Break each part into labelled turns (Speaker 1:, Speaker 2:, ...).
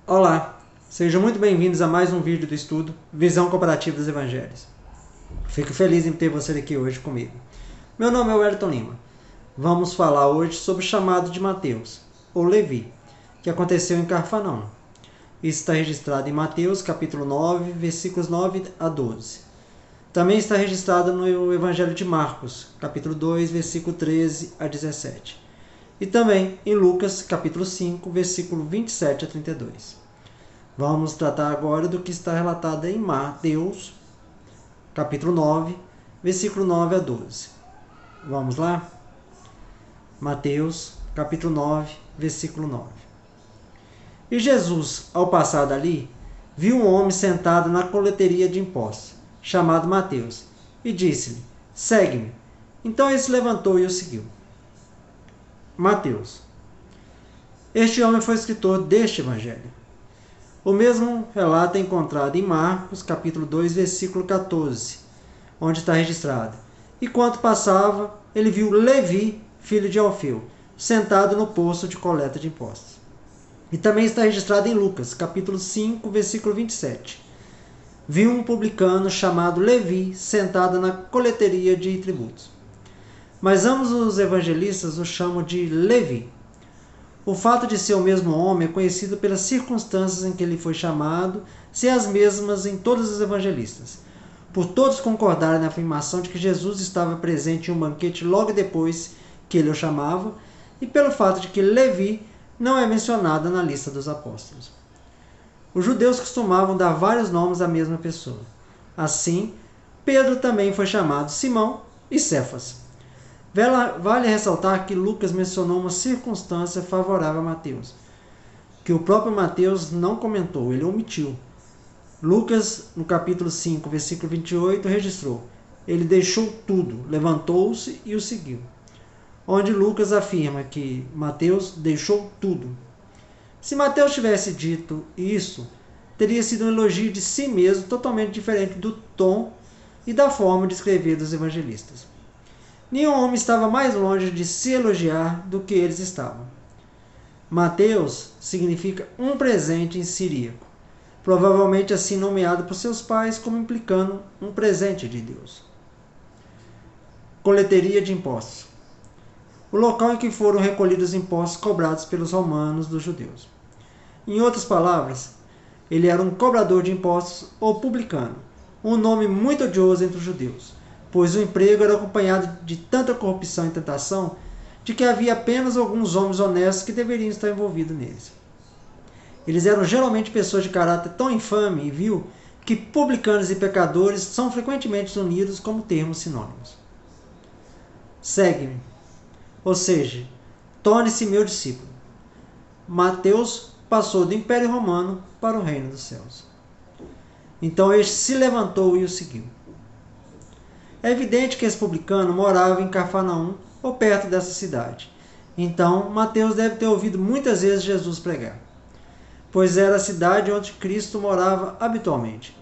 Speaker 1: Olá, sejam muito bem-vindos a mais um vídeo do estudo Visão Comparativa dos Evangelhos. Fico feliz em ter você aqui hoje comigo. Meu nome é Wellington Lima. Vamos falar hoje sobre o chamado de Mateus, ou Levi, que aconteceu em Cafarnaum. Isso está registrado em Mateus, capítulo 9, versículos 9 a 12. Também está registrado no Evangelho de Marcos, capítulo 2, versículo 13 a 17. E também em Lucas, capítulo 5, versículo 27 a 32. Vamos tratar agora do que está relatado em Mateus, capítulo 9, versículo 9 a 12. Vamos lá? Mateus, capítulo 9, versículo 9. E Jesus, ao passar dali, viu um homem sentado na coleteria de impostos, chamado Mateus, e disse-lhe: segue-me. Então ele se levantou e o seguiu. Mateus. Este homem foi escritor deste evangelho. O mesmo relato é encontrado em Marcos, capítulo 2, versículo 14, onde está registrado: E quando passava, ele viu Levi, filho de Alfeu, sentado no posto de coleta de impostos. E também está registrado em Lucas, capítulo 5, versículo 27. Viu um publicano chamado Levi, sentado na coleteria de tributos. Mas ambos os evangelistas o chamam de Levi. O fato de ser o mesmo homem é conhecido pelas circunstâncias em que ele foi chamado ser as mesmas em todos os evangelistas, por todos concordarem na afirmação de que Jesus estava presente em um banquete logo depois que ele o chamava, e pelo fato de que Levi não é mencionado na lista dos apóstolos. Os judeus costumavam dar vários nomes à mesma pessoa. Assim, Pedro também foi chamado Simão e Cefas. Vale ressaltar que Lucas mencionou uma circunstância favorável a Mateus, que o próprio Mateus não comentou, ele omitiu. Lucas, no capítulo 5, versículo 28, registrou: ele deixou tudo, levantou-se e o seguiu. Onde Lucas afirma que Mateus deixou tudo. Se Mateus tivesse dito isso, teria sido um elogio de si mesmo totalmente diferente do tom e da forma de escrever dos evangelistas. Nenhum homem estava mais longe de se elogiar do que eles estavam. Mateus significa um presente em siríaco, provavelmente assim nomeado por seus pais como implicando um presente de Deus. Coleteria de impostos. O local em que foram recolhidos os impostos cobrados pelos romanos dos judeus. Em outras palavras, ele era um cobrador de impostos ou publicano, um nome muito odioso entre os judeus, pois o emprego era acompanhado de tanta corrupção e tentação, de que havia apenas alguns homens honestos que deveriam estar envolvidos neles. Eles eram geralmente pessoas de caráter tão infame e vil, que publicanos e pecadores são frequentemente unidos como termos sinônimos. Segue-me, ou seja, torne-se meu discípulo. Mateus passou do Império Romano para o Reino dos Céus. Então este se levantou e o seguiu. É evidente que esse publicano morava em Cafarnaum, ou perto dessa cidade. Então, Mateus deve ter ouvido muitas vezes Jesus pregar, pois era a cidade onde Cristo morava habitualmente.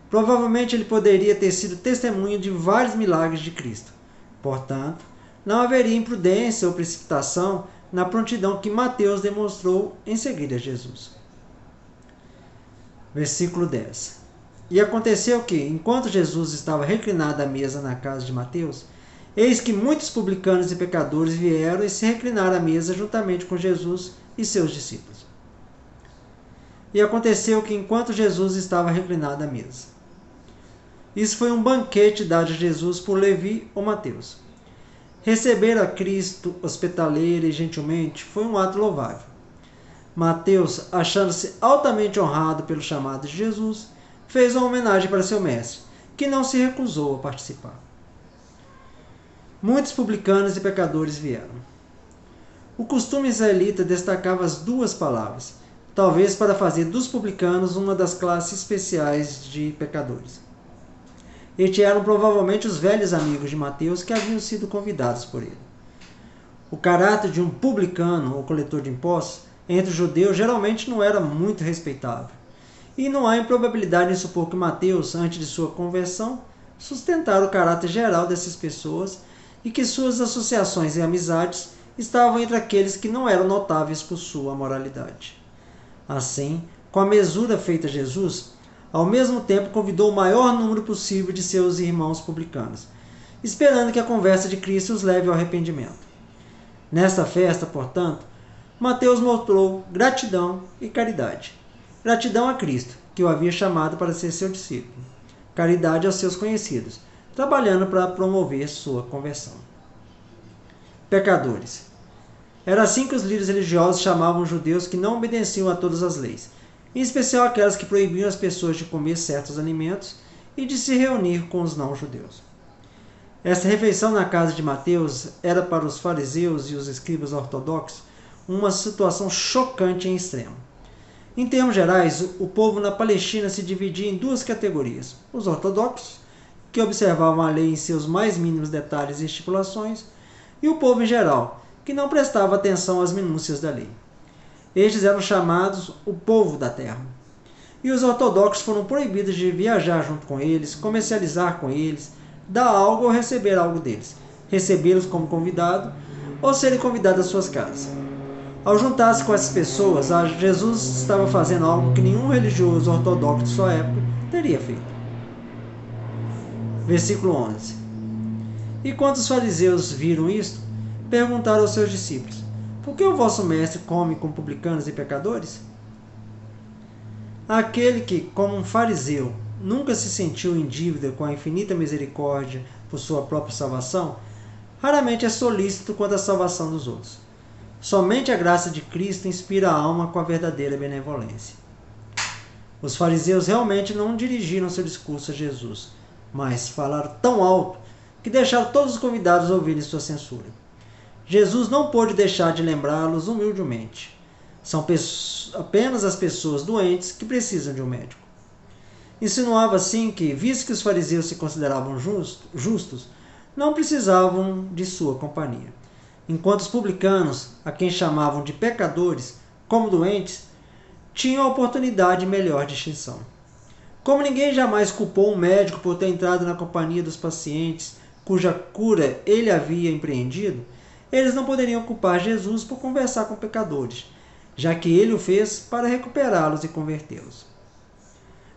Speaker 1: Provavelmente ele poderia ter sido testemunha de vários milagres de Cristo. Portanto, não haveria imprudência ou precipitação na prontidão que Mateus demonstrou em seguir a Jesus. Versículo 10. E aconteceu que, enquanto Jesus estava reclinado à mesa na casa de Mateus, eis que muitos publicanos e pecadores vieram e se reclinaram à mesa juntamente com Jesus e seus discípulos. E aconteceu que, enquanto Jesus estava reclinado à mesa. Isso foi um banquete dado a Jesus por Levi ou Mateus. Receber a Cristo hospitaleiro e gentilmente foi um ato louvável. Mateus, achando-se altamente honrado pelo chamado de Jesus, fez uma homenagem para seu mestre, que não se recusou a participar. Muitos publicanos e pecadores vieram. O costume israelita destacava as duas palavras, talvez para fazer dos publicanos uma das classes especiais de pecadores. Estes eram provavelmente os velhos amigos de Mateus que haviam sido convidados por ele. O caráter de um publicano ou coletor de impostos entre os judeus geralmente não era muito respeitável. E não há improbabilidade em supor que Mateus, antes de sua conversão, sustentara o caráter geral dessas pessoas e que suas associações e amizades estavam entre aqueles que não eram notáveis por sua moralidade. Assim, com a mesura feita a Jesus, ao mesmo tempo convidou o maior número possível de seus irmãos publicanos, esperando que a conversa de Cristo os leve ao arrependimento. Nesta festa, portanto, Mateus mostrou gratidão e caridade. Gratidão a Cristo, que o havia chamado para ser seu discípulo. Caridade aos seus conhecidos, trabalhando para promover sua conversão. Pecadores. Era assim que os líderes religiosos chamavam os judeus que não obedeciam a todas as leis, em especial aquelas que proibiam as pessoas de comer certos alimentos e de se reunir com os não-judeus. Esta refeição na casa de Mateus era para os fariseus e os escribas ortodoxos uma situação chocante em extremo. Em termos gerais, o povo na Palestina se dividia em duas categorias: os ortodoxos, que observavam a lei em seus mais mínimos detalhes e estipulações, e o povo em geral, que não prestava atenção às minúcias da lei. Estes eram chamados o povo da terra. E os ortodoxos foram proibidos de viajar junto com eles, comercializar com eles, dar algo ou receber algo deles, recebê-los como convidado ou serem convidados às suas casas. Ao juntar-se com essas pessoas, Jesus estava fazendo algo que nenhum religioso ortodoxo de sua época teria feito. Versículo 11. E quando os fariseus viram isto, perguntaram aos seus discípulos: por que o vosso mestre come com publicanos e pecadores? Aquele que, como um fariseu, nunca se sentiu em dívida com a infinita misericórdia por sua própria salvação, raramente é solícito quanto à salvação dos outros. Somente a graça de Cristo inspira a alma com a verdadeira benevolência. Os fariseus realmente não dirigiram seu discurso a Jesus, mas falaram tão alto que deixaram todos os convidados ouvirem sua censura. Jesus não pôde deixar de lembrá-los humildemente. São apenas as pessoas doentes que precisam de um médico. Insinuava assim que, visto que os fariseus se consideravam justos, não precisavam de sua companhia, enquanto os publicanos, a quem chamavam de pecadores, como doentes, tinham a oportunidade melhor de extinção. Como ninguém jamais culpou um médico por ter entrado na companhia dos pacientes cuja cura ele havia empreendido, eles não poderiam culpar Jesus por conversar com pecadores, já que ele o fez para recuperá-los e convertê-los.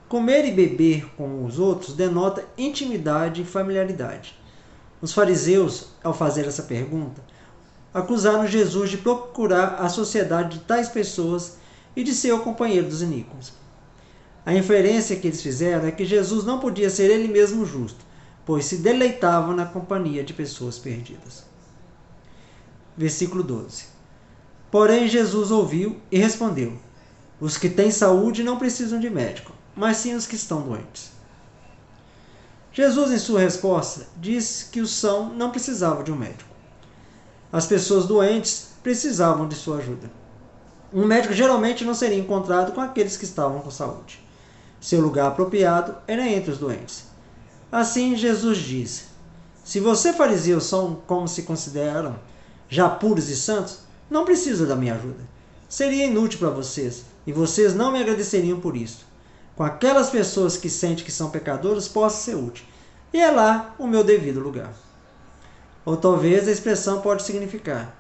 Speaker 1: Comer e beber com os outros denota intimidade e familiaridade. Os fariseus, ao fazer essa pergunta, acusaram Jesus de procurar a sociedade de tais pessoas e de ser o companheiro dos iníquos. A inferência que eles fizeram é que Jesus não podia ser ele mesmo justo, pois se deleitava na companhia de pessoas perdidas. Versículo 12. Porém Jesus ouviu e respondeu: os que têm saúde não precisam de médico, mas sim os que estão doentes. Jesus, em sua resposta, disse que os sãos não precisavam de um médico. As pessoas doentes precisavam de sua ajuda. Um médico geralmente não seria encontrado com aqueles que estavam com saúde. Seu lugar apropriado era entre os doentes. Assim, Jesus disse: se vocês fariseus são como se consideram, já puros e santos, não precisam da minha ajuda. Seria inútil para vocês, e vocês não me agradeceriam por isso. Com aquelas pessoas que sentem que são pecadores, posso ser útil. E é lá o meu devido lugar. Ou talvez a expressão pode significar: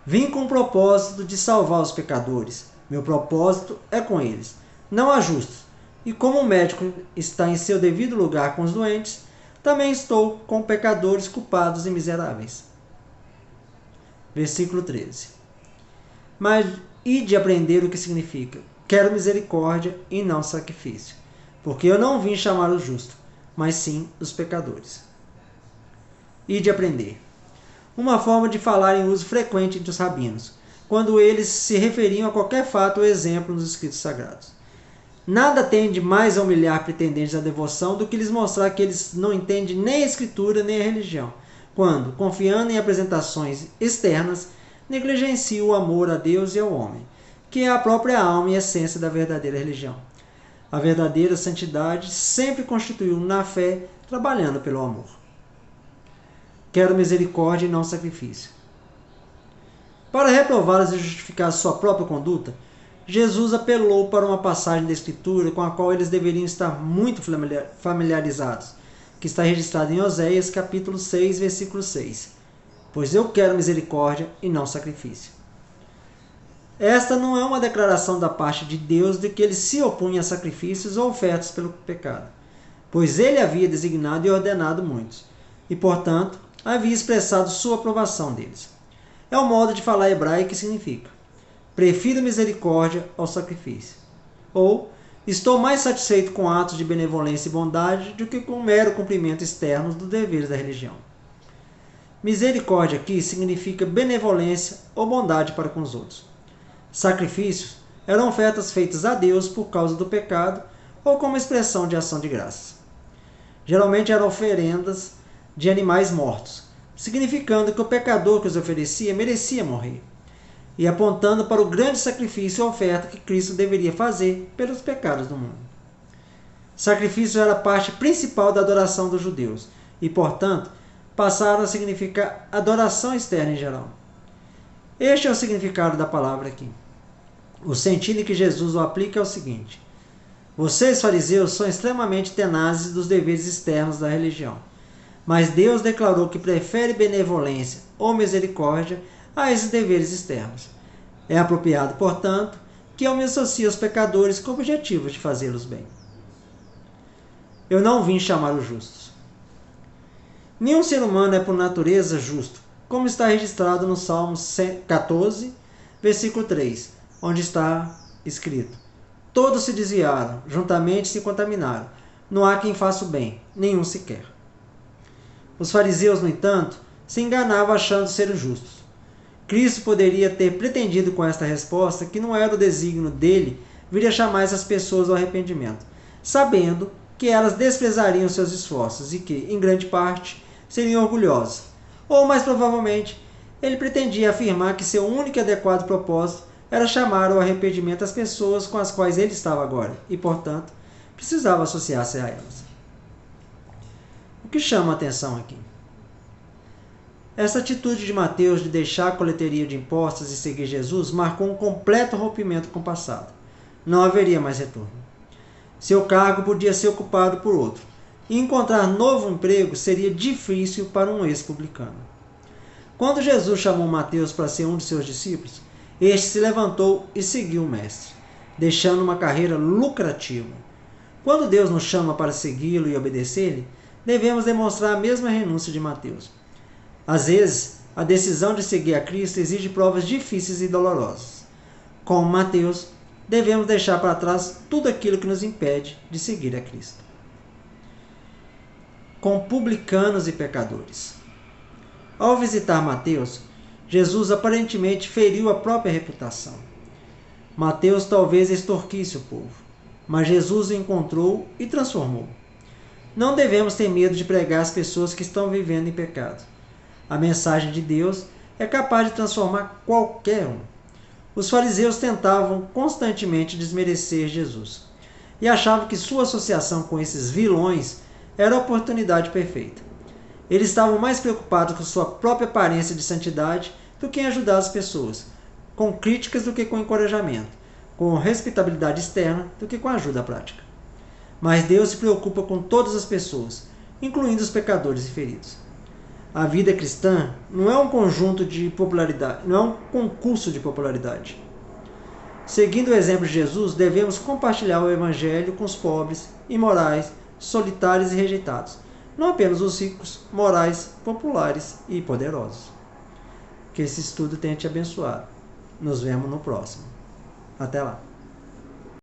Speaker 1: vim com o propósito de salvar os pecadores. Meu propósito é com eles, não há justos. E como o médico está em seu devido lugar com os doentes, também estou com pecadores culpados e miseráveis. Versículo 13. Mas ide aprender o que significa: quero misericórdia e não sacrifício, porque eu não vim chamar os justos, mas sim os pecadores. Ide aprender. Uma forma de falar em uso frequente entre os rabinos, quando eles se referiam a qualquer fato ou exemplo nos escritos sagrados. Nada tende mais a humilhar pretendentes à devoção do que lhes mostrar que eles não entendem nem a escritura nem a religião, quando, confiando em apresentações externas, negligenciam o amor a Deus e ao homem, que é a própria alma e essência da verdadeira religião. A verdadeira santidade sempre constituiu na fé, trabalhando pelo amor. Quero misericórdia e não sacrifício. Para reprová-los e justificar sua própria conduta, Jesus apelou para uma passagem da Escritura com a qual eles deveriam estar muito familiarizados, que está registrada em Oséias, capítulo 6, versículo 6. Pois eu quero misericórdia e não sacrifício. Esta não é uma declaração da parte de Deus de que ele se opunha a sacrifícios ou ofertas pelo pecado, pois ele havia designado e ordenado muitos, e, portanto, havia expressado sua aprovação deles. É um modo de falar hebraico que significa: prefiro misericórdia ao sacrifício, ou estou mais satisfeito com atos de benevolência e bondade do que com o mero cumprimento externo dos deveres da religião. Misericórdia aqui significa benevolência ou bondade para com os outros. Sacrifícios eram ofertas feitas a Deus por causa do pecado ou como expressão de ação de graça. Geralmente eram oferendas de animais mortos, significando que o pecador que os oferecia merecia morrer, e apontando para o grande sacrifício e oferta que Cristo deveria fazer pelos pecados do mundo. Sacrifício era a parte principal da adoração dos judeus e, portanto, passaram a significar adoração externa em geral. Este é o significado da palavra aqui. O sentido em que Jesus o aplica é o seguinte: vocês, fariseus, são extremamente tenazes dos deveres externos da religião, mas Deus declarou que prefere benevolência ou misericórdia a esses deveres externos. É apropriado, portanto, que eu me associe aos pecadores com o objetivo de fazê-los bem. Eu não vim chamar os justos. Nenhum ser humano é por natureza justo, como está registrado no Salmo 14, versículo 3, onde está escrito: todos se desviaram, juntamente se contaminaram. Não há quem faça o bem, nenhum sequer. Os fariseus, no entanto, se enganavam achando ser justos. Cristo poderia ter pretendido com esta resposta que não era o desígnio dele vir a chamar essas pessoas ao arrependimento, sabendo que elas desprezariam seus esforços e que, em grande parte, seriam orgulhosas. Ou, mais provavelmente, ele pretendia afirmar que seu único e adequado propósito era chamar ao arrependimento as pessoas com as quais ele estava agora e, portanto, precisava associar-se a elas. O que chama a atenção aqui? Essa atitude de Mateus de deixar a coleteria de impostos e seguir Jesus marcou um completo rompimento com o passado. Não haveria mais retorno. Seu cargo podia ser ocupado por outro, e encontrar novo emprego seria difícil para um ex-publicano. Quando Jesus chamou Mateus para ser um de seus discípulos, este se levantou e seguiu o Mestre, deixando uma carreira lucrativa. Quando Deus nos chama para segui-lo e obedecer-lhe, devemos demonstrar a mesma renúncia de Mateus. Às vezes, a decisão de seguir a Cristo exige provas difíceis e dolorosas. Como Mateus, devemos deixar para trás tudo aquilo que nos impede de seguir a Cristo. Com publicanos e pecadores. Ao visitar Mateus, Jesus aparentemente feriu a própria reputação. Mateus talvez extorquisse o povo, mas Jesus o encontrou e transformou. Não devemos ter medo de pregar às pessoas que estão vivendo em pecado. A mensagem de Deus é capaz de transformar qualquer um. Os fariseus tentavam constantemente desmerecer Jesus e achavam que sua associação com esses vilões era a oportunidade perfeita. Eles estavam mais preocupados com sua própria aparência de santidade do que em ajudar as pessoas, com críticas do que com encorajamento, com respeitabilidade externa do que com ajuda prática. Mas Deus se preocupa com todas as pessoas, incluindo os pecadores e feridos. A vida cristã não é um conjunto de popularidade, não é um concurso de popularidade. Seguindo o exemplo de Jesus, devemos compartilhar o Evangelho com os pobres, imorais, solitários e rejeitados, não apenas os ricos, morais, populares e poderosos. Que esse estudo tenha te abençoado. Nos vemos no próximo. Até lá.